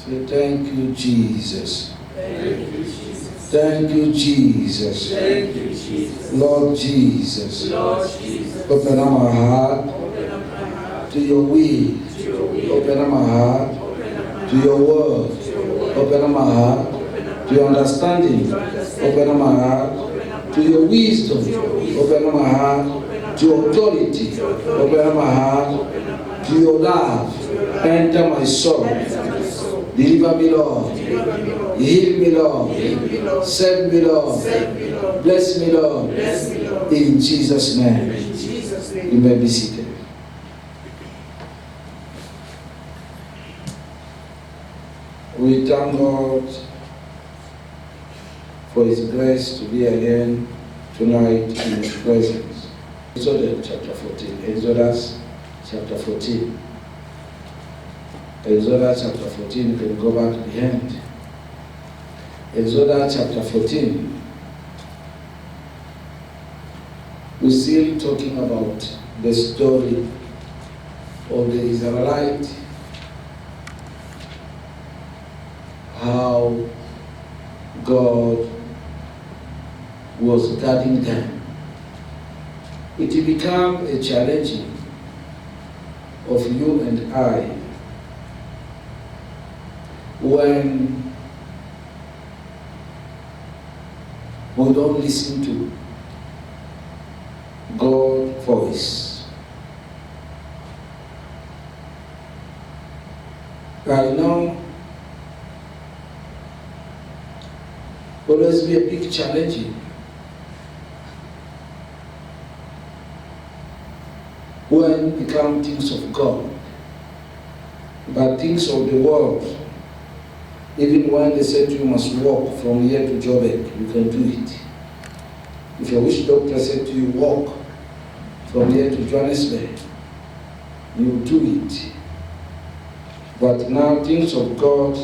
Say, thank you, Jesus. Thank you, Jesus. Thank you, Jesus. Thank you, Jesus. Lord Jesus. Lord Jesus. Open up my heart Open up my heart to your will. to your will. Open up my heart Open up my to your word. heart to your word. Open up my heart Open up to your understanding. Open up my heart Open up my to your wisdom. Open up my heart to your authority. Open up my heart Open up my to your love. Enter my soul. Enter my soul. Deliver me, Lord. Deliver me, Lord. Heal me, Lord. Heal me, Lord. Save me, Lord. Save me, Lord. Bless me, Lord. Bless me, Lord. In Jesus' name. In Jesus' You name. may be seated. We thank God for His grace to be again tonight in His presence. Exodus chapter 14. Exodus chapter 14. Exodus chapter 14, you can go back to the end. Exodus chapter 14. We're still talking about the story of the Israelite, how God was guiding them. It became a challenge of you and I when we don't listen to God's voice. I know always be a big challenge when it become things of God, but things of the world. Even when they said you must walk from here to Joburg, you can do it. If your witch doctor said to you, walk from here to Johannesburg, you do it. But now things of God,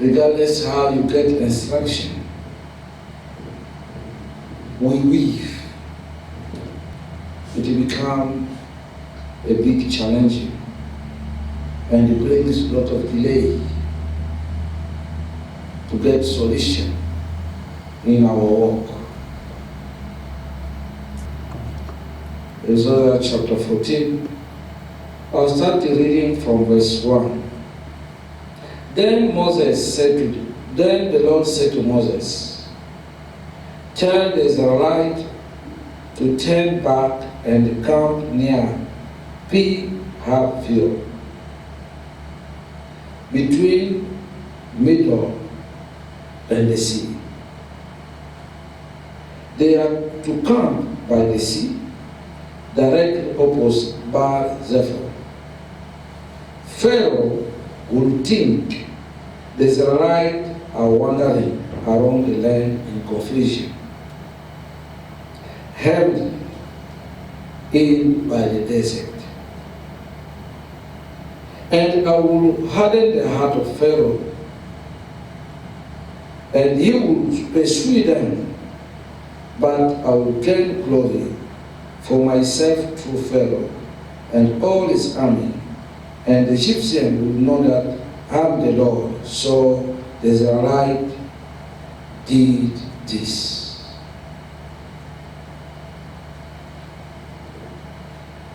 regardless how you get instruction, we weave. It will become a big challenge. And it brings a lot of delay to get solution in our work. Exodus chapter 14. I'll start the reading from verse 1. Then the Lord said to Moses, tell the Israelites to turn back and camp near Pi-Hahiroth, between Middle and the sea. They are to camp by the sea, directly opposite Bar Zephyr. Pharaoh will think the Israelites are wandering around the land in confusion, held in by the desert. And I will harden the heart of Pharaoh, and he will pursue them, but I will gain glory for myself through Pharaoh and all his army, and the Egyptians will know that I am the Lord. So the Israelites did this.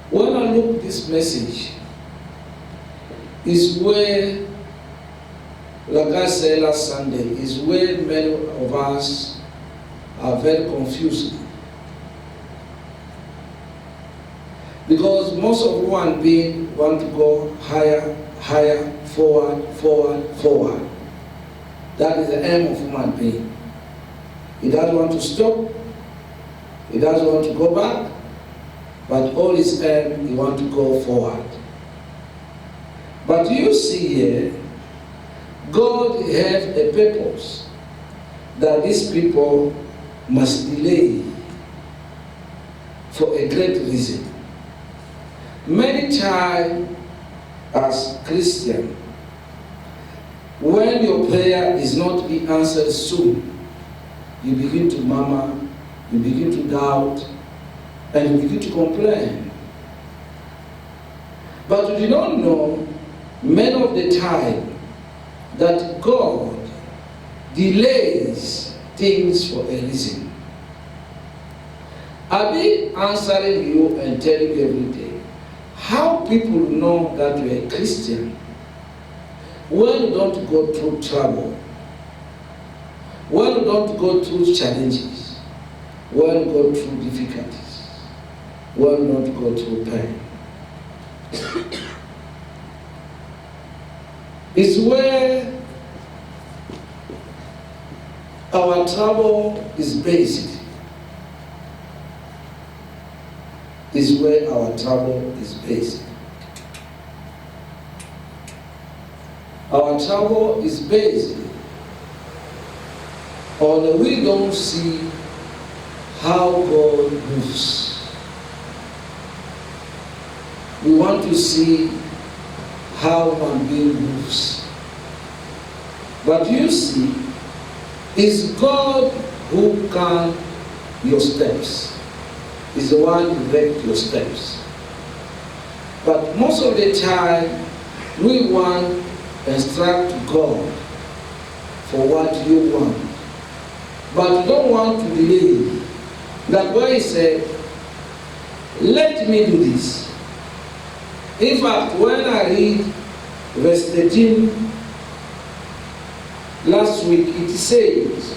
When I look at this message, is where, like I said last Sunday, is where many of us are very confused. Because most of human beings want to go higher, higher, forward, forward, forward. That is the aim of human being. He doesn't want to stop. He doesn't want to go back. But all his aim, he wants to go forward. But you see here, God has a purpose that these people must delay for a great reason. Many times as Christians, when your prayer is not be answered soon, you begin to murmur, you begin to doubt, and you begin to complain. But you do not know many of the time that God delays things for a reason. I'll be answering you and telling you every day how people know that you're a Christian when you don't go through trouble, when you don't go through challenges, when you go through difficulties, when you don't go through pain. It's where our trouble is based. Is where our trouble is based. Our trouble is based on we don't see how God moves. We want to see how one being moves. But you see, it's God who can your steps. Is the one who direct your steps. But most of the time, we want to instruct God for what you want. But you don't want to delay. That's why he said, let me do this. In fact, when I read verse 13 last week, it says,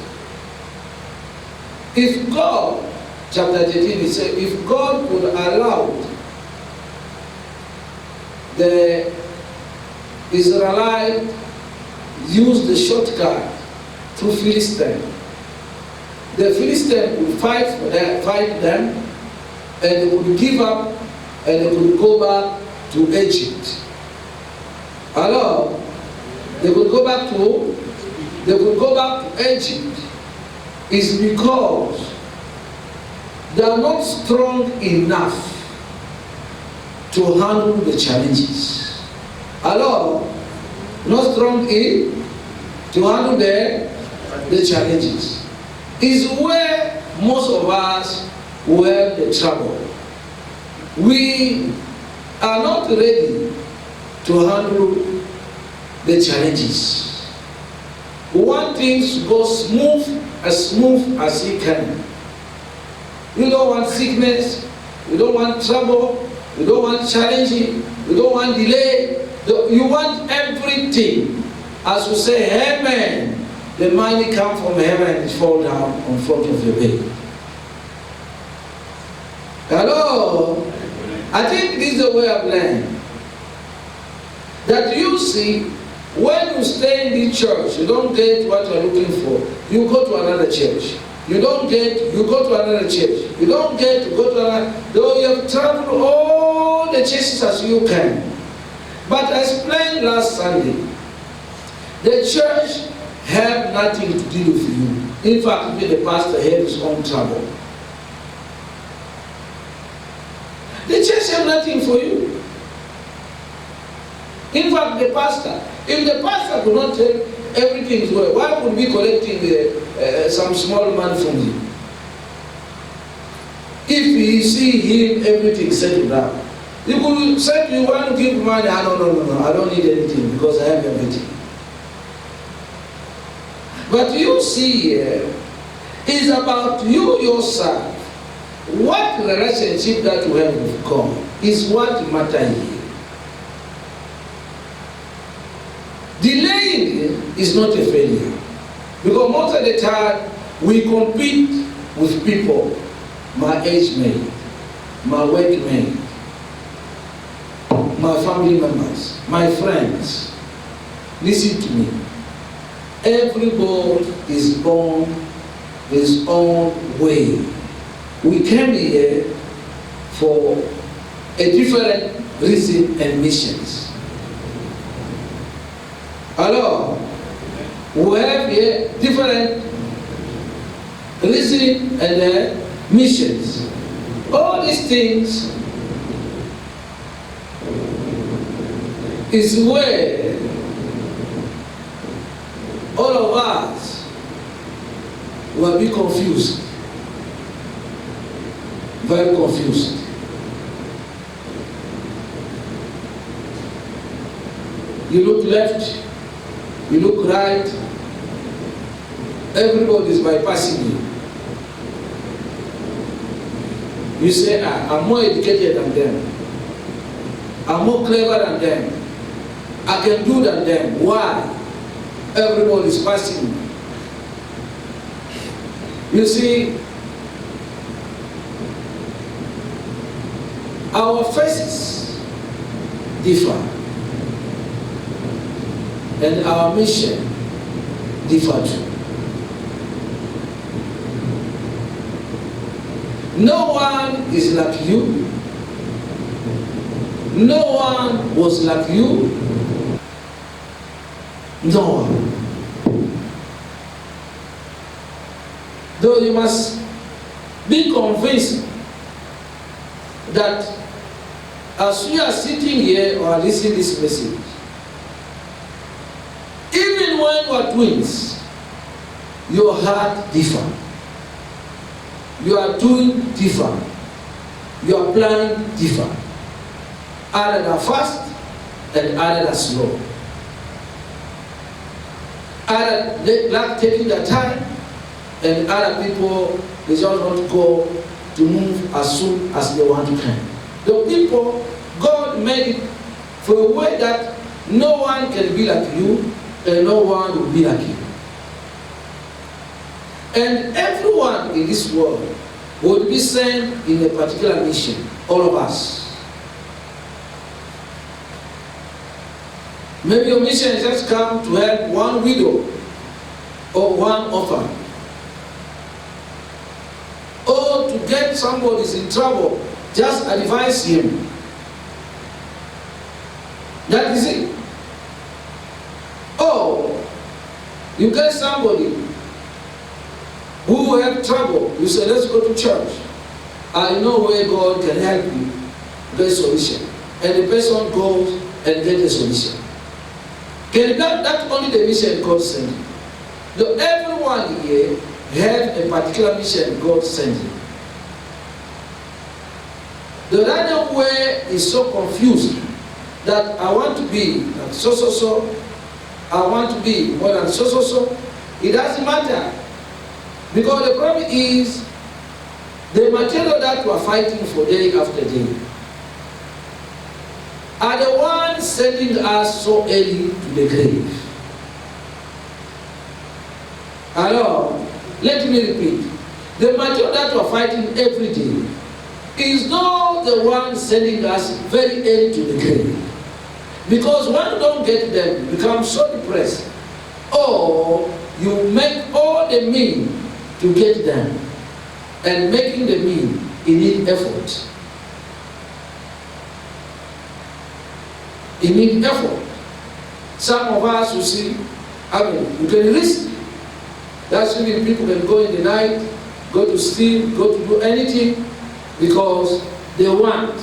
if God, chapter 13, it says, if God would allow the Israelites use the shortcut through Philistine, the Philistines would fight them, and they would give up, and they would go back to Egypt. Hello? They would go back to Egypt. It's because they are not strong enough to handle the challenges. Hello? Not strong enough to handle the challenges. Is where most of us were the trouble. We are not ready to handle the challenges. We want things to go smooth as it can. You don't want sickness, you don't want trouble, you don't want challenging, you don't want delay. You want everything. As we say, amen, the money comes from heaven and fall down in front of your bed. Hello? I think this is the way of learning. That you see, when you stay in the church, you don't get what you're looking for. You go to another church. You don't get, you go to another church. You don't get, you go to another. Though you have traveled all the churches as you can. But I explained last Sunday, the church had nothing to do with you. In fact, the pastor had his own trouble. The church had nothing for you. In fact, the pastor, if the pastor could not take everything to her, why would we be collecting some small money from him? If you see him, everything settled down. You could say you want to give money, no, I don't need anything because I have everything. But you see here, it's about you yourself. What relationship that you have with God is what matters here. Delaying is not a failure. Because most of the time, we compete with people, my age mate, my workmate, my family members, my friends. Listen to me. Everybody is born his own way. We came here for a different reason and missions. Hello? We have here different reason and missions. All these things is where all of us will be confused. Very confused. You look left, you look right, everybody is bypassing you. You say, I'm more educated than them. I'm more clever than them. I can do than them. Why? Everybody is passing me. You see, our faces differ, and our mission differ too. No one is like you. No one was like you. No one. Though you must be convinced that as you are sitting here or listening to this message, even when you are twins, your heart differs. You are doing different. You are planning different. Others are fast and others are slow. Others they like taking their time, and other people they just want to go to move as soon as they want to come. The people, God made it for a way that no one can be like you and no one will be like you. And everyone in this world would be sent in a particular mission, all of us. Maybe your mission is just come to help one widow or one orphan, or to get somebody who's in trouble, just advise him. That is it. Oh, you get somebody who have trouble, you say, let's go to church. I know where God can help you get a solution. And the person goes and get a solution. Can that only the mission God sent you? Though everyone here have a particular mission God sent you. The other way is so confused that I want to be like so. I want to be more than so. It doesn't matter. Because the problem is the material that we are fighting for day after day are the ones sending us so early to the grave. Hello, let me repeat. The material that we are fighting every day is not the one sending us very early to the grave. Because when you don't get them, you become so depressed. Or you make all the means to get them. And making the means, it needs effort. It needs effort. Some of us, you see, you can risk. That's when people can go in the night, go to sleep, go to do anything, because they want.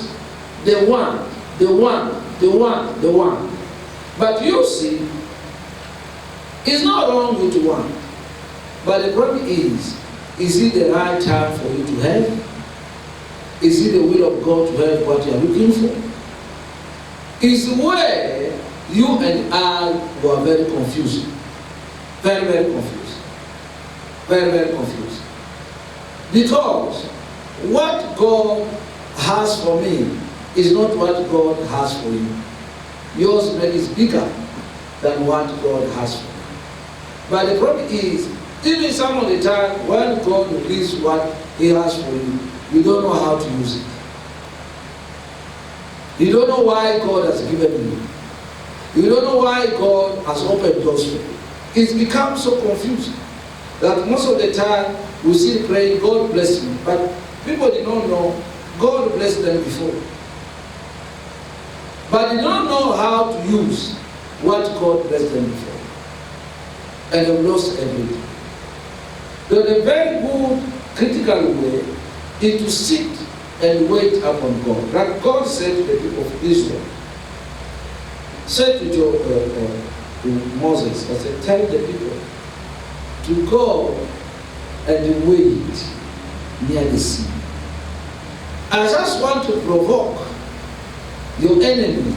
But you see, it's not wrong with to want. But the problem is it the right time for you to help? Is it the will of God to help what you are looking for? Is where you and I were very confused. Very confused. Very confused. Because what God has for me is not what God has for you. Yours maybe is bigger than what God has for you. But the problem is, even some of the time when God releases what He has for you, you don't know how to use it. You don't know why God has given you. You don't know why God has opened doors for you. It's become so confusing that most of the time we still praying, God bless me. But people did not know God blessed them before. But they don't know how to use what God blessed them before. And they've lost everything. So the very good, critical way is to sit and wait upon God. Like God said to the people of Israel, said to Moses, I said, tell the people to go and wait near the sea. I just want to provoke your enemy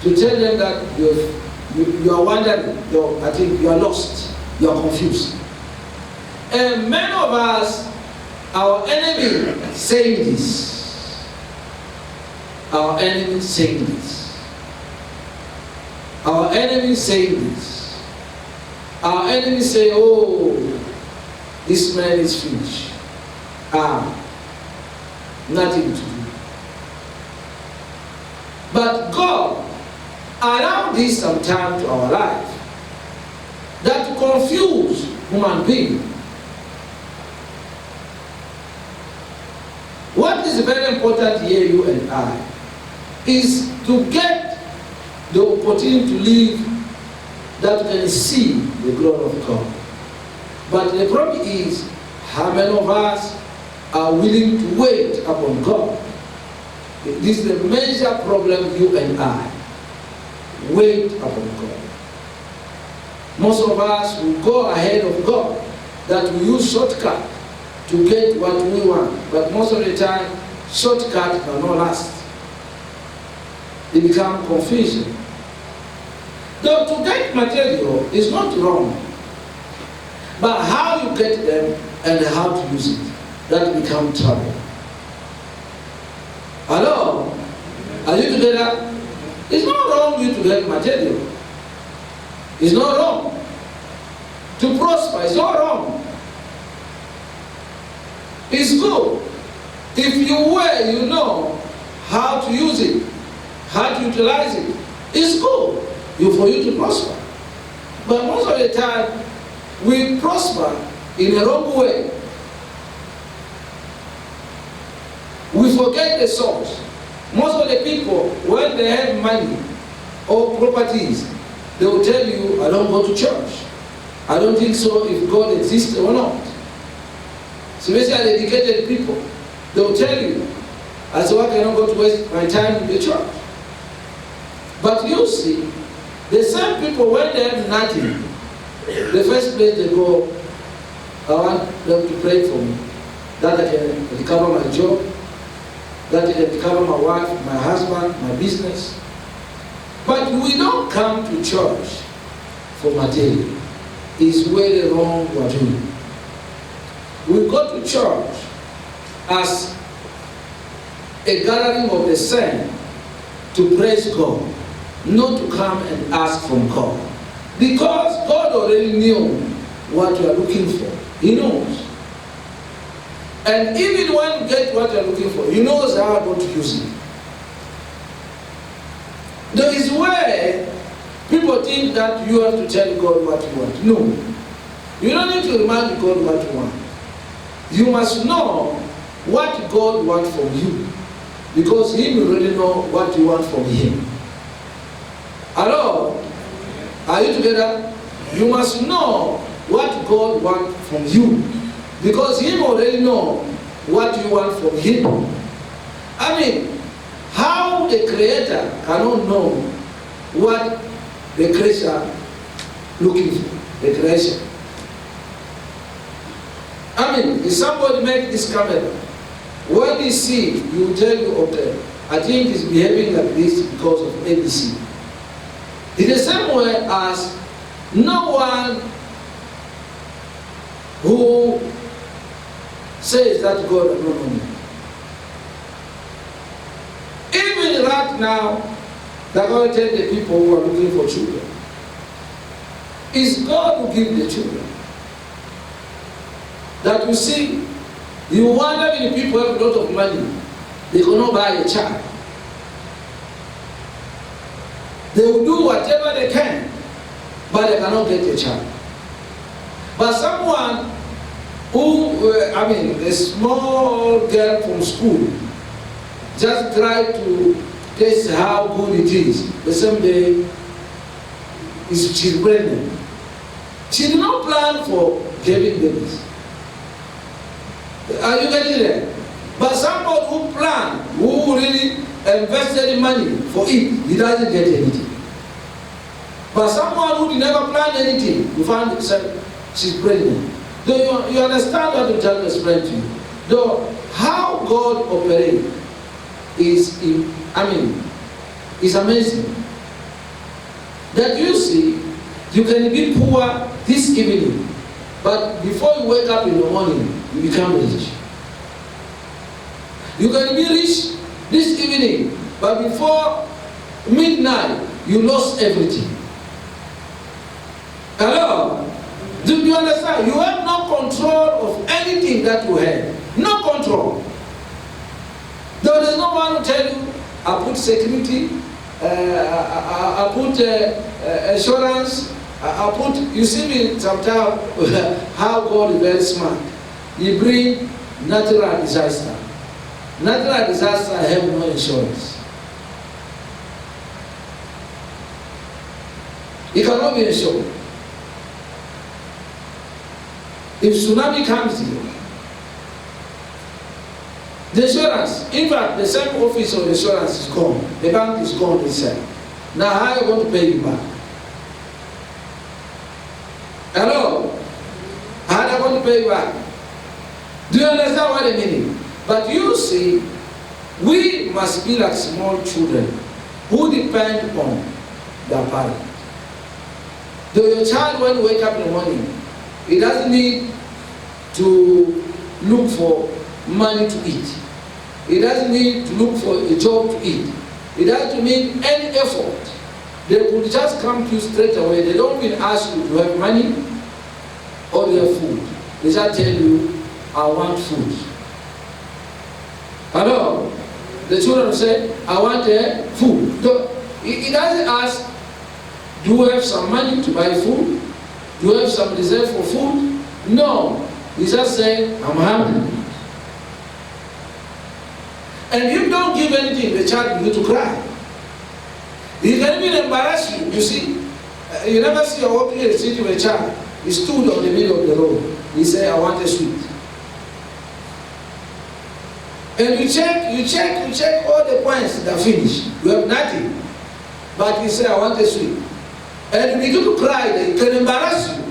to tell them that you are wandering, I think you are lost, you are confused. And many of us, our enemy saying this. Our enemy saying this. Our enemy saying this. Our enemy say, oh, this man is finished. Nothing to do. But God allowed this sometime to our life that to confuse human being. What is very important here, you and I, is to get the opportunity to live that we can see the glory of God. But the problem is, how many of us are willing to wait upon God? This is the major problem, you and I. Wait upon God. Most of us will go ahead of God, that we use shortcut to get what we want. But most of the time, shortcut cannot last. It becomes confusion. Though to get material is not wrong, but how you get them and how to use it, that becomes trouble. Hello? Are you together? It's not wrong you to get material. It's not wrong. To prosper, it's not wrong. It's good. If you know how to use it, how to utilize it, it's good for you to prosper. But most of the time, we prosper in a wrong way. We forget the source. Most of the people, when they have money or properties, they will tell you, I don't go to church. I don't think so if God exists or not. Especially educated people, they will tell you, I say, why can I go to waste my time in the church? But you see, the same people, when they have nothing, the first place they go, I want them to pray for me, that I can recover my job, that I can recover my wife, my husband, my business. But we don't come to church for material. It's very wrong what we do. We go to church as a gathering of the saints to praise God, not to come and ask from God. Because God already knew what you are looking for. He knows. And even when you get what you are looking for, He knows how God to use it. There is where people think that you have to tell God what you want. No. You don't need to remind God what you want. You must know what God wants from you, because He will really know what you want from Him. Hello? Are you together? You must know what God wants from you, because He already know what you want from Him. I mean, how the Creator cannot know what the creature looking for, the creation. I mean, if somebody make this camera, when you see, you will tell you, okay, I think it's behaving like this because of ABC. In the same way as no one who says that God does not know me. Even right now, they're going to tell the people who are looking for children, it's God who gives the children. That you see, you wonder if people have a lot of money, they cannot buy a child. They will do whatever they can, but they cannot get a child. But someone who, a small girl from school, just try to test how good it is. The same day, she's pregnant. She did not plan for having babies. Are you getting it? But somebody who planned, who really invested money for it, he doesn't get anything. But someone who never planned anything, you find himself, she's pregnant. Do you understand what I'm trying to explain to you? Though how God operates is amazing. That you see, you can be poor this evening, but before you wake up in the morning, you become rich. You can be rich this evening, but before midnight, you lost everything. Hello? Do you understand? You have no control of anything that you have. No control. There is no one to tell you, I put security, I put assurance, I put, you see me sometimes, how God is very smart. He bring natural disaster. Natural disaster have no insurance. It cannot be insured. If tsunami comes here, the insurance, in fact, the same office of insurance is gone. The bank is gone inside. Now, how are you going to pay you back? Hello? How are you going to pay you back? Do you understand what I mean? But you see, we must be like small children who depend on their parents. Though your child, when you wake up in the morning, he doesn't need to look for money to eat. He doesn't need to look for a job to eat. He doesn't need any effort. They will just come to you straight away. They don't even ask you, do you have money or do you have food? They just tell you, I want food. Hello? The children say, I want food. So, he doesn't ask, do you have some money to buy food? Do you have some reserve for food? No. He just say, I'm hungry. And if you don't give anything, the child will begin to cry. He can even embarrass you. You see, you never see a walking in the city with a child. He stood on the middle of the road. He said, I want a sweet. And you check all the points that finish. You have nothing. But he said, I want a sweet. And you begin to cry, they can embarrass you.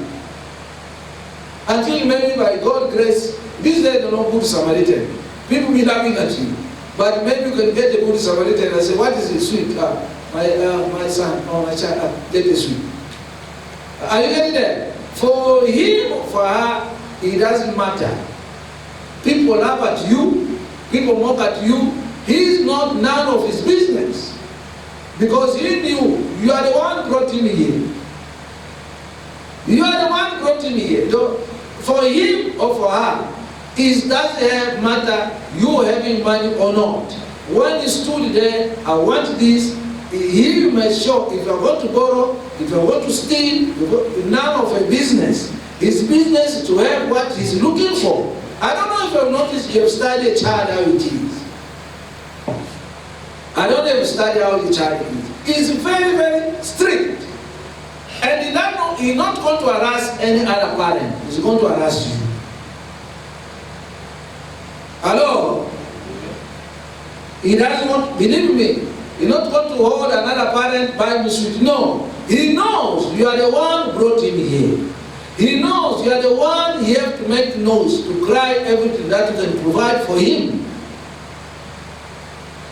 Until maybe by God's grace, these days are not good Samaritan. People be laughing at you. But maybe you can get a good Samaritan and say, what is it, sweet? My son or my child, get a sweet. Are you getting there? For him or for her, it doesn't matter. People laugh at you, people mock at you. He is not none of his business. Because he knew you are the one brought him here. You are the one brought him here. So for him or for her, it doesn't matter you having money or not. When he stood there, I want this, he made sure if you are going to borrow, if you are going to steal, none of a business. His business is to have what he's looking for. I don't know if you have noticed, you have studied a child how it is. I don't even study how the child is. He's very, very strict. And he's not going to harass any other parent. He's going to harass you. Hello? He doesn't want, believe me, he's not going to hold another parent by mistake. No. He knows you are the one who brought him here. He knows you are the one he has to make noise, to cry everything that you can provide for him.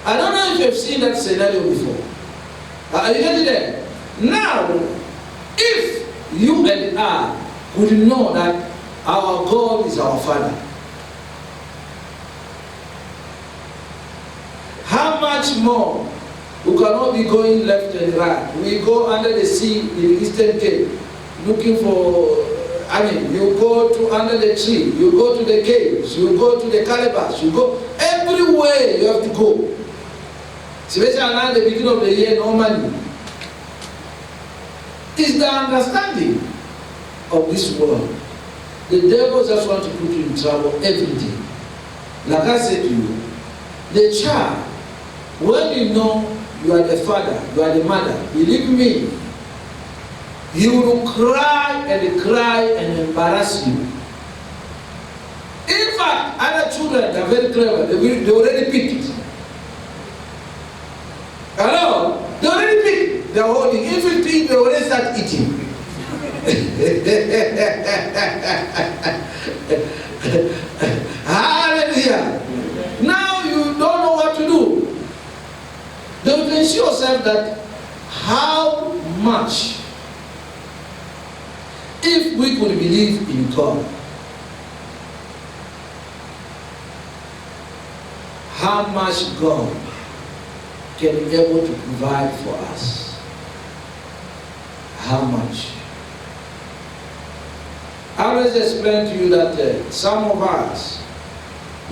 I don't know if you have seen that scenario before. Are you getting there? Now, if you and I would know that our God is our Father, how much more we cannot be going left and right. We go under the sea in the Eastern Cape looking for, you go to under the tree, you go to the caves, you go to the calabash, you go everywhere you have to go. Especially around the beginning of the year, normally. It's the understanding of this world. The devil just wants to put you in trouble every day. Like I said to you, the child, when you know you are the father, you are the mother, believe me, he will cry and embarrass you. In fact, other children are very clever. They already picked. Hello? They already picked. They're holding. If you think, they already start eating. Hallelujah. Now you don't know what to do. Then you can see yourself that how much If we could believe in God, how much God can be able to provide for us? How much? I always explain to you that some of us,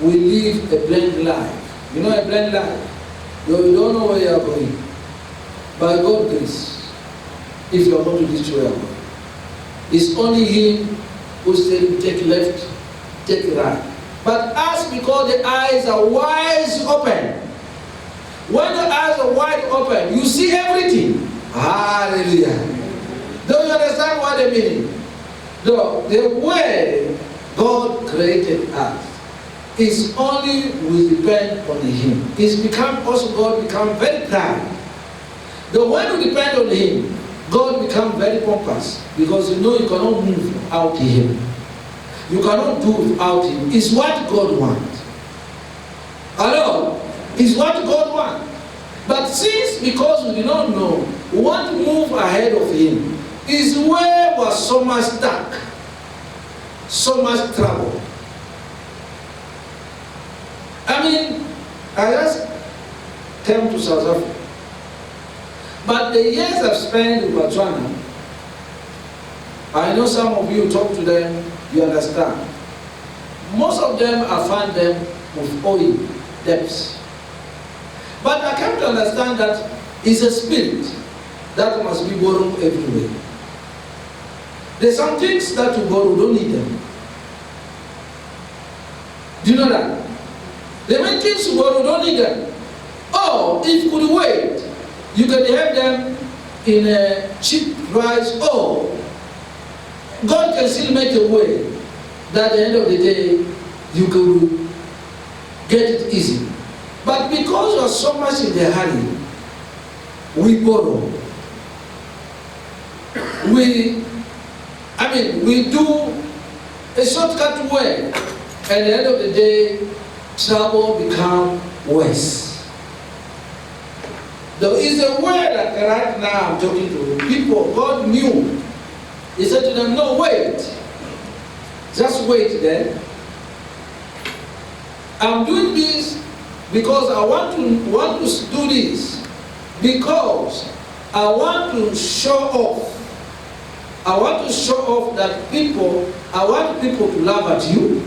we live a blind life. You know a blind life? You don't know where you are going. By God's grace, if you are going to reach where you are going, it's only Him who said, take left, take right. But us, because the eyes are wide open. When the eyes are wide open, you see everything. Hallelujah. Don't you understand what I mean? The way God created us is only we depend on Him. It's become also God become very proud. When we depend on Him, God become very pompous, because you know you cannot move without Him. You cannot do without Him. It's what God wants. Hello? It's what God wants. But since, because we do not know, we want to move ahead of Him, is where we're so much stuck, so much trouble. I mean, I just came to South Africa. But the years I've spent in Botswana, I know some of you talk to them, you understand. Most of them, I find them with oil debts. But I came to understand that it's a spirit that must be borrowed everywhere. There's some things that you borrow, don't need them. Do you know that? The main things you borrow, don't need them. Oh, if you could wait, you can have them in a cheap price. Oh, God can still make a way that at the end of the day, you can get it easy. But because you are so much in the hurry, we borrow. We do a shortcut way. At the end of the day, trouble becomes worse. There is a way that right now I'm talking to people, God knew. He said to them, no, wait. Just wait there. I'm doing this because I want to do this. Because I want to show off. I want to show off that I want people to laugh at you.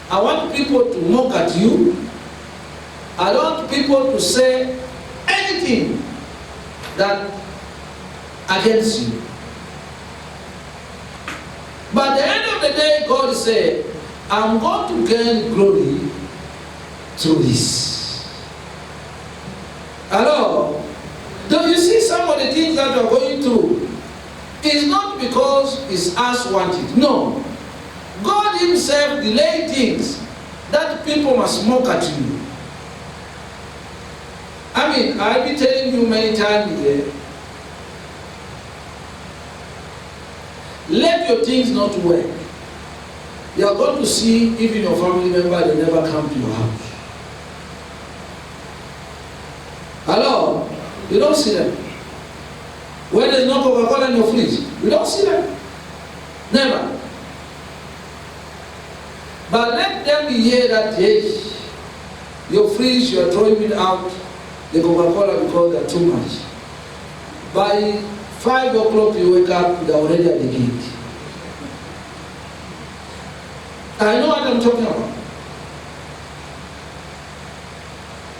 I want people to mock at you. I don't want people to say anything that against you. But at the end of the day, God said, I'm going to gain glory through this. Hello? Do you see some of the things that we are going through? It's not because it's us wanting. No. God Himself delayed things that people must mock at you. I mean, I've been telling you many times here, let your things not work. You are going to see even your family member, they never come to your house. Hello? You don't see them. When there's no Coca-Cola in your fridge, you don't see them. Never. But let them hear that, hey, your fridge, you are throwing it out, the Coca-Cola, because they are too much. By 5 o'clock you wake up, they are already at the gate. I know what I'm talking about.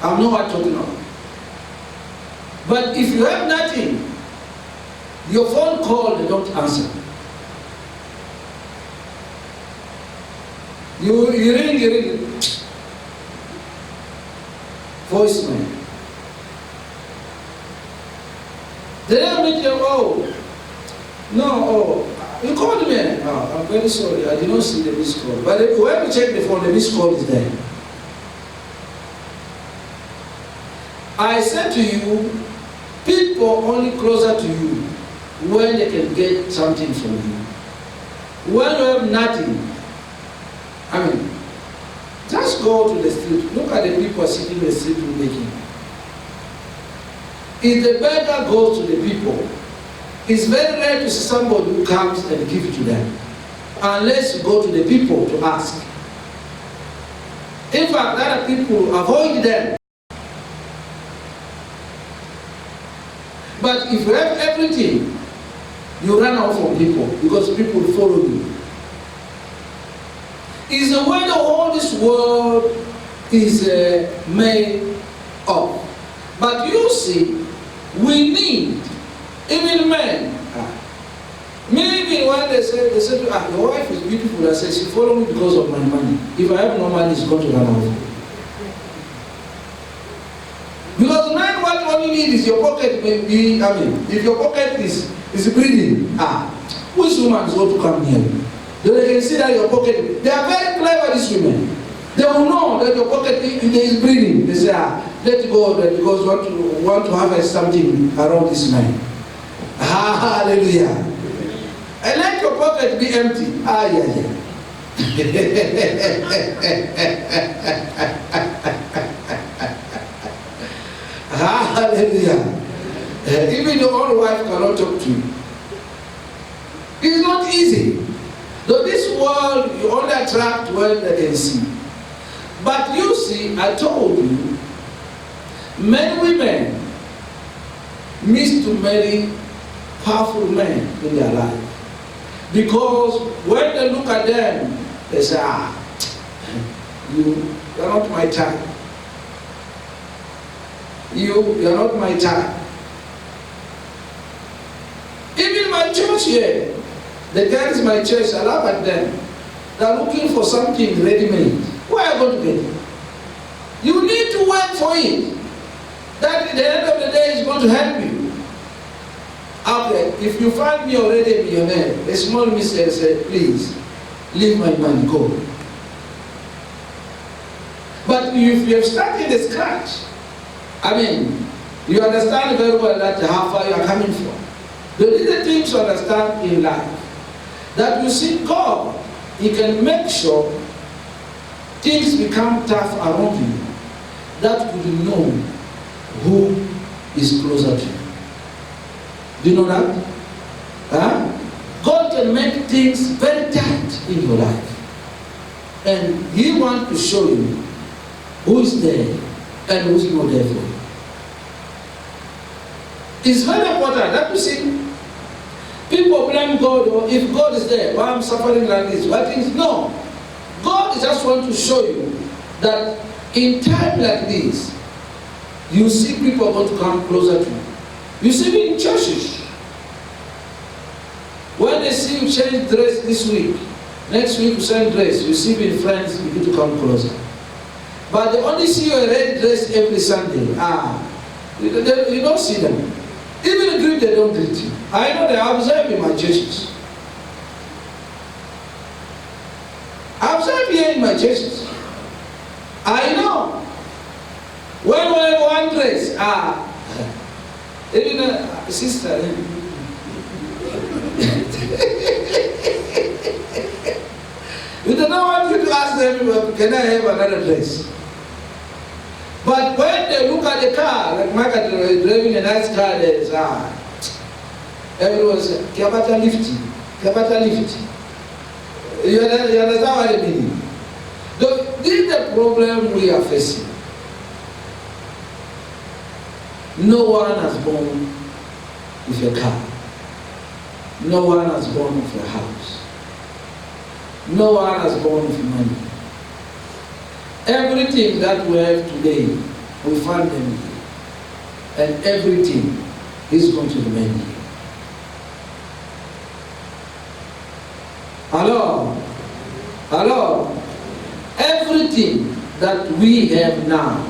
I know what I'm talking about. But if you have nothing, your phone call, they don't answer. You ring, voicemail. They don't meet you, oh, no, oh, you called me. Oh, I'm very sorry, I did not see the missed call. But when you check the phone, the missed call is there. I said to you, people only closer to you when they can get something from you. When you have nothing, I mean, just go to the street. Look at the people sitting in the street making. If the beggar goes to the people It's very rare to see somebody who comes and gives to them, unless you go to the people to ask. In fact, other people avoid them. But if you have everything, you run out from people because people follow you. It's the way the whole this world is made up. But you see, we need, even men. Maybe when they say to your wife is beautiful, I say, she follow me because of my money. If I have no money, she's going to run away. Because man, what only need is your pocket may be, if your pocket is bleeding, which woman is going to come here? Then they can see that your pocket, they are very clever, these women. They will know that your pocket is bleeding. They say, let go of that because we want to harvest something around this man. Hallelujah. And let your pocket be empty. Yeah. Hallelujah. Even your own wife cannot talk to you. It's not easy. Though this world, you only attract what they can see. But you see, I told you, many women miss to marry powerful men in their life. Because when they look at them, they say, you are not my type. You are not my type. Even my church here, the girls in my church, I laugh at them. They are looking for something ready-made. Where are you going to get it? You need to work for it. That at the end of the day is going to help you. Okay, if you find me already a millionaire, a small mister said, please, leave my money, go. But if you have started the scratch, you understand very well that how far you are coming from. The little things to understand in life, that you see God, He can make sure things become tough around you, that you will know who is closer to you. Do you know that? God can make things very tight in your life. And He wants to show you who is there and who is not there for you. It's very important that you see, people blame God, or if God is there, why I'm suffering like this? Why things? No. God just wants to show you that in time like this, you see people are going to come closer to you. You see me in churches. When they see you change dress this week, next week you change dress, you see me in friends begin to come closer. But they only see you in red dress every Sunday. You don't see them. Even greet, they don't greet you. I know they observe in my churches. I observe here in my churches. I know. When one dress, even a sister. We don't want you to ask them, can I have another dress? But when they look at the car, like Michael driving a nice car, there is everyone says, Kiabata lifting. You understand what I mean? This is the problem we are facing. No one has born with a car. No one has born with a house. No one has born with money. Everything that we have today, we find them here. And everything is going to remain here. Hello? Everything that we have now,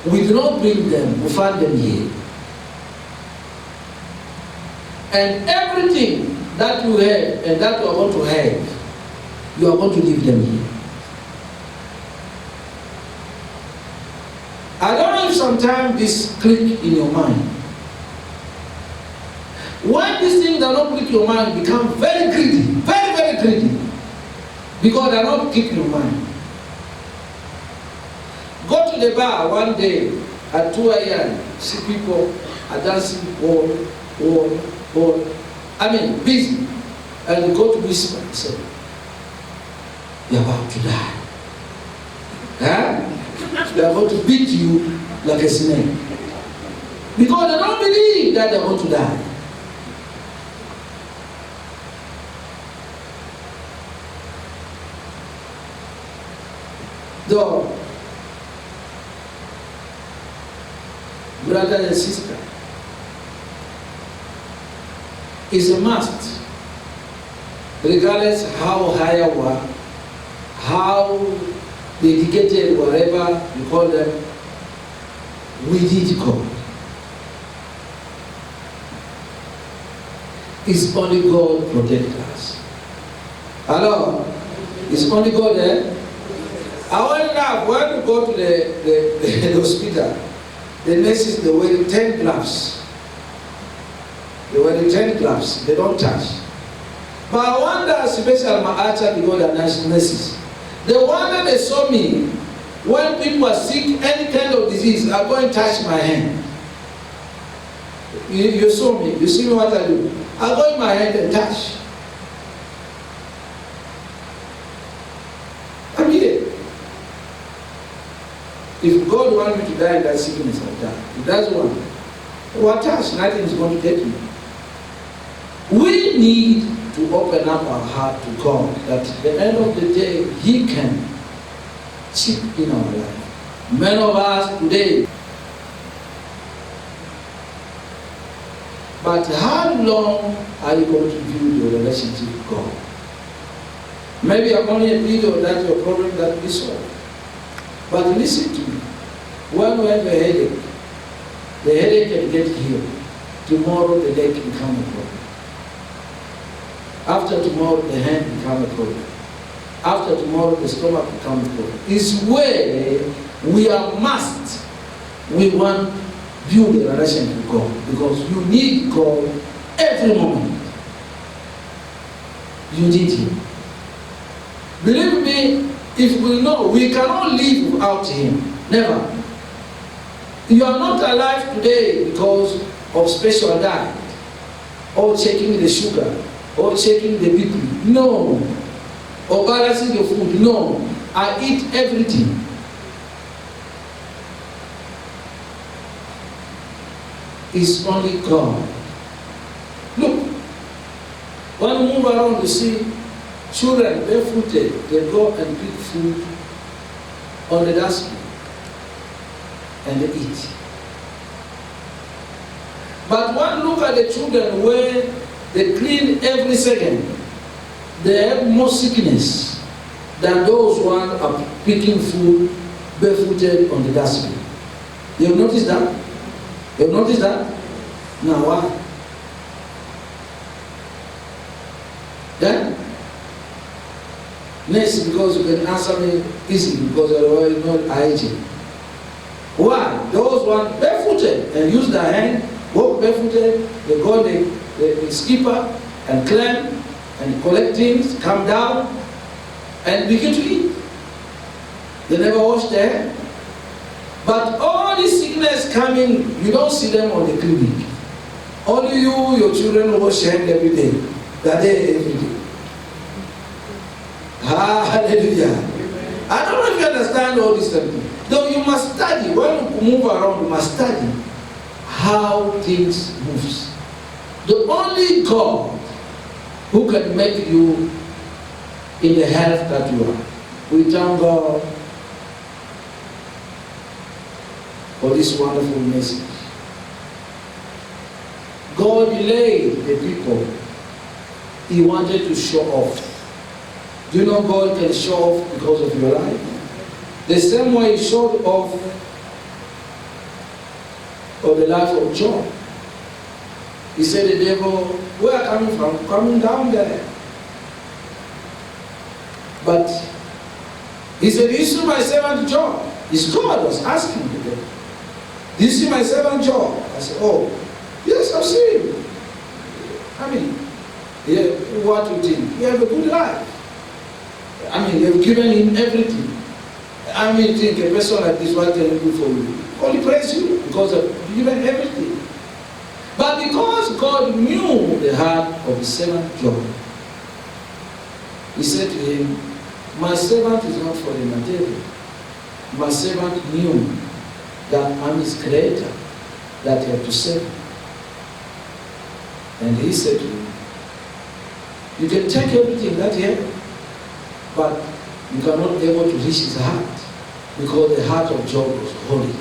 we do not bring them, we find them here. And everything that you have and that you are going to have, you are going to leave them here. I don't know if sometimes this click in your mind. When these things do not click your mind, become very greedy, very, very greedy. Because they are not keeping your mind. Go to the bar one day at 2 a.m., see people are dancing, busy. And you go to whisper and say, you're about to die. Huh? They are going to beat you like a snake. Because they don't believe that they're going to die. Though, brother and sister, is a must, regardless how high you are, how dedicated, whatever you call them, we need God. It's only God protect us. Hello? It's only God there. I wonder when we go to the hospital, the nurses, they wear 10 gloves. They wear 10 gloves. They don't touch. But I wonder, especially my archer, because they're nurses, the wonder they saw me when people are sick, any kind of disease, I go and touch my hand. You saw me. You see me what I do? I go in my hand and touch. I'm here. If God wants me to die in that sickness, I'll die. He doesn't want me. What touch? Nothing is going to get me. We need to open up our heart to God, that at the end of the day, He can chip in our life. Many of us today. But how long are you going to build your relationship with God? Maybe I'm only a video that your problem that will be solved. But listen to me. When we have a headache, the headache can get healed. Tomorrow the leg can become a problem. After tomorrow the hand become a problem. After tomorrow the stomach becomes a problem. It's where we are must. We want build a relationship with God, because you need God every moment. You need Him. Believe me, if we know, we cannot live without Him. Never. You are not alive today because of special diet, or checking the sugar, or checking the BP. No. Or balancing your food. No. I eat everything. It's only God. Look, when we move around, you see children barefooted, they go and pick food on the dustbin and they eat. But when look at the children where they clean every second, they have more sickness than those who are picking food barefooted on the dustbin. You notice that? You notice that? Now why? Yeah? Next, because you can answer me easily, because otherwise you know hygiene. Why? Those ones barefooted and use their hand, walk barefooted, they go the skipper and climb and collect things, come down and begin to eat. They never wash their hands. But all this sickness coming, you don't see them on the clinic. Only you, your children wash hands every day. That day, every day. Hallelujah. I don't know if you understand all this stuff. Though you must study. When you move around, you must study how things move. The only God who can make you in the health that you are. We thank God for this wonderful message. God delayed the people. He wanted to show off. Do you know God can show off because of your life? The same way He showed off of the life of Job. He said, the devil, where are you coming from? Coming down there. But he said, you see my servant Job? His God was asking the devil, do you see my servant Job? I said, oh, yes, I've seen him. Yeah, what do you think? You have a good life. You've given him everything. Think a person like this, what can he do for you? Only praise you because you've given everything. But because God knew the heart of his servant Job, he said to him, my servant is not for the material. My servant knew that I'm his creator, that he had to save him. And he said to him, you can take everything that he had, but you cannot be able to reach his heart, because the heart of Job was holy.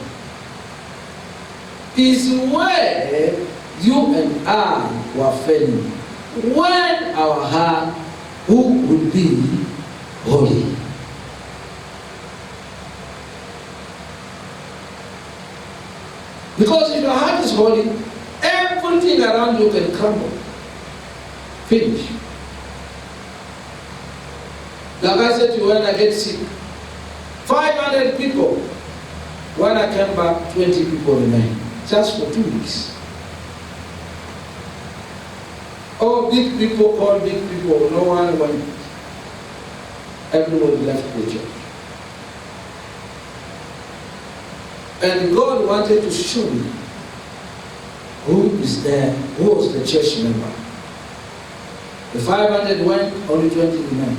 Is where you and I were failing. When our heart, who will be holy? Because if your heart is holy, everything around you can crumble. Finish. Like I said to you, when I get sick, 500 people. When I came back, 20 people remained. Just for 2 weeks. All big people called big people. No one went. Everyone left the church. And God wanted to show me who is there, who was the church member. The 500 went, only 20 remained.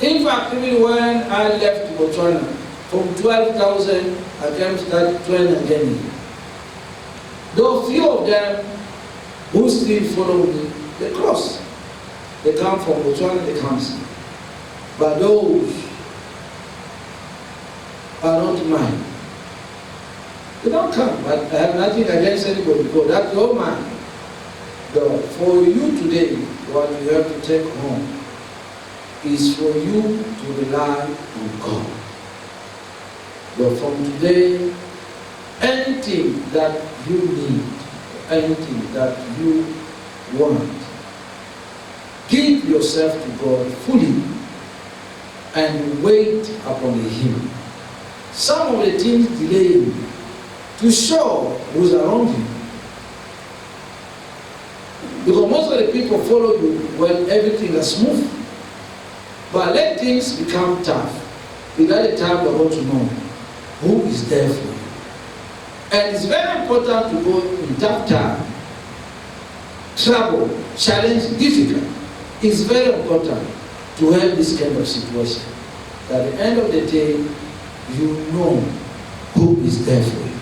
In fact, even when I left Botswana, from 12,000, I came to that 12 again. Though few of them who still follow me, they cross. They come from Botswana, they come. But those are not mine. They don't come, but I have nothing against anybody, because that's your man. For you today, what you have to take home is for you to rely on God. But from today, anything that you need, anything that you want, give yourself to God fully and wait upon Him. Some of the things delay you to show who's around you. Because most of the people follow you when everything is smooth. But let things become tough. Without the time you're going to know who is there for you. And it's very important to go in tough time, trouble, challenge, difficult. It's very important to have this kind of situation. At the end of the day, you know who is there for you.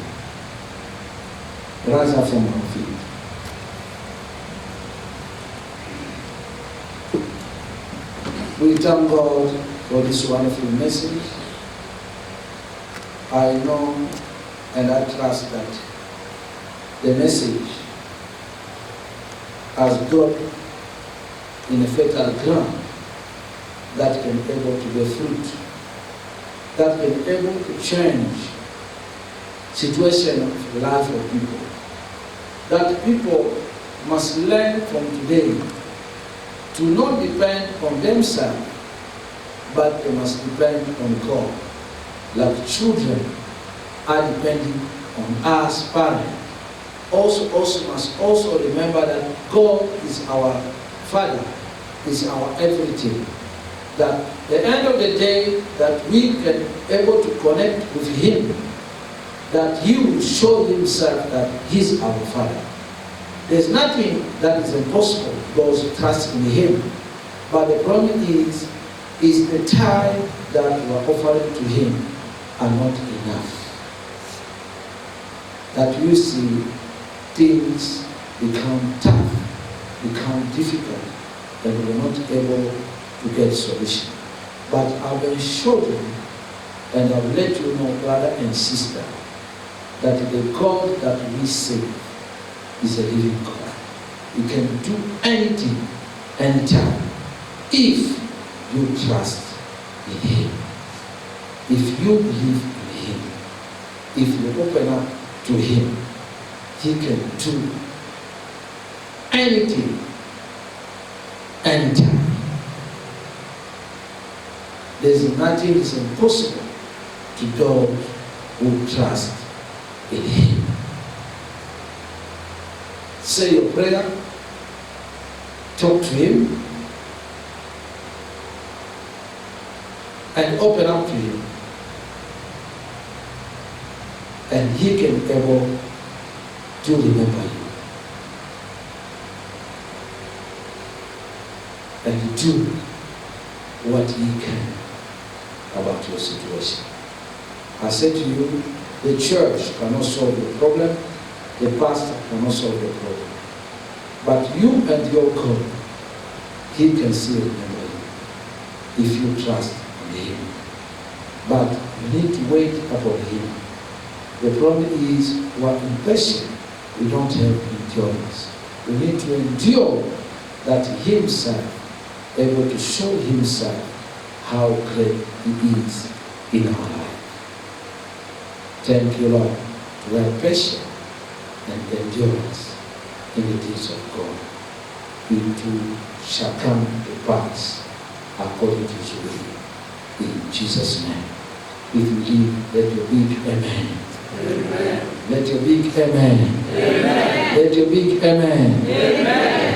Rise up from our feet. We thank God for this wonderful message. I know and I trust that the message has got in a fertile ground that can be able to bear fruit, that can be able to change situation of life of people, that people must learn from today to not depend on themselves, but they must depend on God. Like children are depending on us, parents. Also must also remember that God is our Father, is our everything. That at the end of the day, that we can be able to connect with Him, that He will show Himself that He's our Father. There's nothing that is impossible because we trust in Him. But the problem is the time that we are offering to Him are not enough. That you see things become tough, become difficult, and we're not able to get solution. But I will show you and I will let you know, brother and sister, that the God that we serve is a living God. You can do anything, anytime, if you trust in Him. If you believe in Him. If you open up to Him, He can do anything, anytime. There's nothing is impossible to those who trust in Him. Say your prayer, talk to Him, and open up to Him. And He can be able to remember you. and do what He can about your situation. I said to you, the church cannot solve your problem, the pastor cannot solve your problem. But you and your God, He can still remember you if you trust in Him. But you need to wait upon Him. The problem is we are impatient. We don't have endurance. We need to endure that Himself, able to show Himself how great He is in our life. Thank you, Lord. We are patient and endurance in the things of God. It too shall come to pass according to His will. In Jesus' name. If you believe, let your big amen. Amen. Let your big amen. Amen. Let your big amen. Amen.